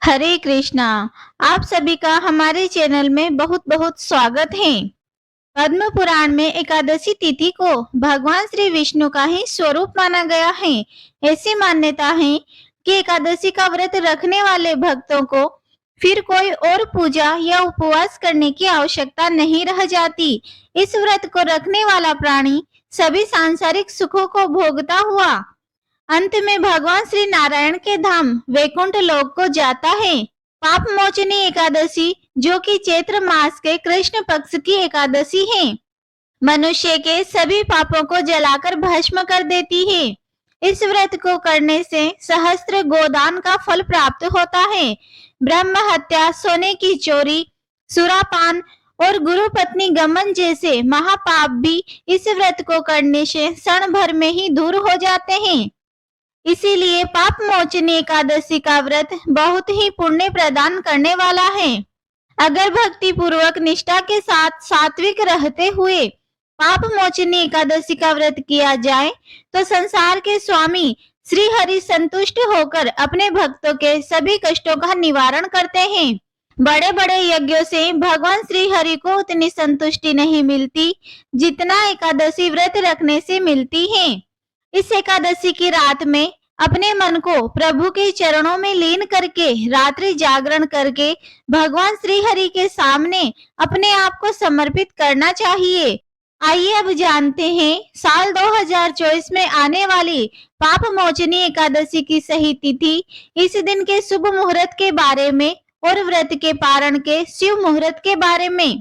हरे कृष्णा। आप सभी का हमारे चैनल में बहुत बहुत स्वागत है। पद्म पुराण में एकादशी तिथि को भगवान श्री विष्णु का ही स्वरूप माना गया है। ऐसी मान्यता है कि एकादशी का व्रत रखने वाले भक्तों को फिर कोई और पूजा या उपवास करने की आवश्यकता नहीं रह जाती। इस व्रत को रखने वाला प्राणी सभी सांसारिक सुखों को भोगता हुआ अंत में भगवान श्री नारायण के धाम वैकुंठ लोक को जाता है। पाप मोचनी एकादशी, जो कि चैत्र मास के कृष्ण पक्ष की एकादशी है, मनुष्य के सभी पापों को जलाकर भस्म कर देती है। इस व्रत को करने से सहस्त्र गोदान का फल प्राप्त होता है। ब्रह्म हत्या, सोने की चोरी, सुरापान और गुरु पत्नी गमन जैसे महापाप भी इस व्रत को करने से क्षण भर में ही दूर हो जाते हैं। इसीलिए पाप मोचनी एकादशी का व्रत बहुत ही पुण्य प्रदान करने वाला है। अगर भक्ति पूर्वक निष्ठा के साथ सात्विक रहते हुए पाप मोचनी एकादशी का व्रत किया जाए तो संसार के स्वामी श्री हरि संतुष्ट होकर अपने भक्तों के सभी कष्टों का निवारण करते हैं। बड़े बड़े यज्ञों से भगवान श्री हरि को उतनी संतुष्टि नहीं मिलती जितना एकादशी व्रत रखने से मिलती है। इस एकादशी की रात में अपने मन को प्रभु के चरणों में लीन करके रात्रि जागरण करके भगवान श्री हरि के सामने अपने आप को समर्पित करना चाहिए। आइए अब जानते हैं साल 2024 में आने वाली पाप मोचनी एकादशी की सही तिथि, इस दिन के शुभ मुहूर्त के बारे में और व्रत के पारण के शिव मुहूर्त के बारे में।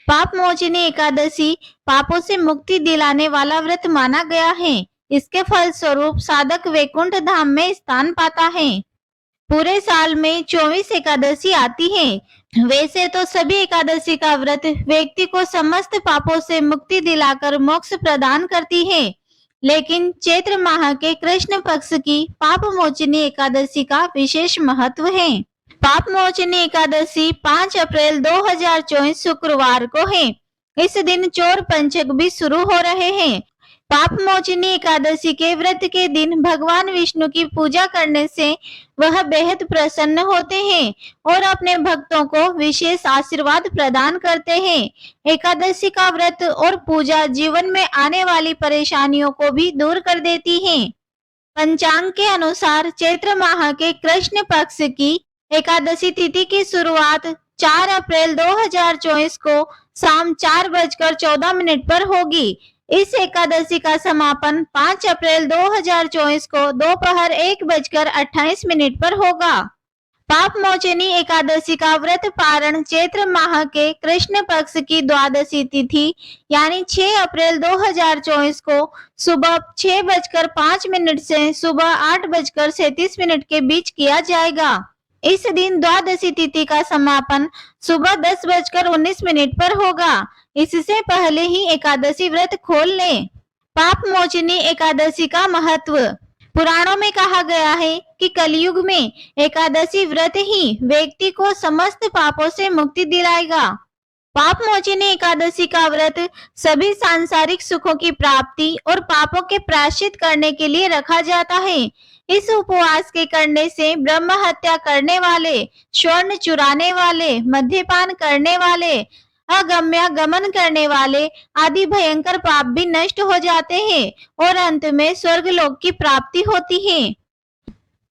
पाप मोचनी एकादशी पापों से मुक्ति दिलाने वाला व्रत माना गया है। इसके फलस्वरूप साधक वैकुंठ धाम में स्थान पाता है। पूरे साल में 24 एकादशी आती है। वैसे तो सभी एकादशी का व्रत व्यक्ति को समस्त पापों से मुक्ति दिलाकर मोक्ष प्रदान करती है, लेकिन चैत्र माह के कृष्ण पक्ष की पाप मोचनी एकादशी का विशेष महत्व है। पाप मोचनी एकादशी 5 अप्रैल 2024 शुक्रवार को है। इस दिन चौर पंचक भी शुरू हो रहे हैं। पाप मोचनी एकादशी के व्रत के दिन भगवान विष्णु की पूजा करने से वह बेहद प्रसन्न होते हैं और अपने भक्तों को विशेष आशीर्वाद प्रदान करते हैं। एकादशी का व्रत और पूजा जीवन में आने वाली परेशानियों को भी दूर कर देती है। पंचांग के अनुसार चैत्र माह के कृष्ण पक्ष की एकादशी तिथि की शुरुआत 4 अप्रैल 2024 को शाम 4:14 पर होगी। इस एकादशी का समापन 5 अप्रैल 2024 को दोपहर 1:28 पर होगा। पाप मोचनी एकादशी का व्रत पारण चैत्र माह के कृष्ण पक्ष की द्वादशी तिथि यानी 6 अप्रैल 2024 को सुबह 6:05 से सुबह 8:37 के बीच किया जाएगा। इस दिन द्वादशी तिथि का समापन सुबह 10:19 पर होगा। इससे पहले ही एकादशी व्रत खोल लें। पाप मोचनी एकादशी का महत्व। पुराणों में कहा गया है कि कलयुग में एकादशी व्रत ही व्यक्ति को समस्त पापों से मुक्ति दिलाएगा। पाप मोचनी एकादशी का व्रत सभी सांसारिक सुखों की प्राप्ति और पापों के प्रायश्चित करने के लिए रखा जाता है। इस उपवास के करने से ब्रह्म हत्या करने वाले, स्वर्ण चुराने वाले, मद्यपान करने वाले, अगम्य गमन करने वाले आदि भयंकर पाप भी नष्ट हो जाते हैं और अंत में स्वर्ग लोक की प्राप्ति होती है।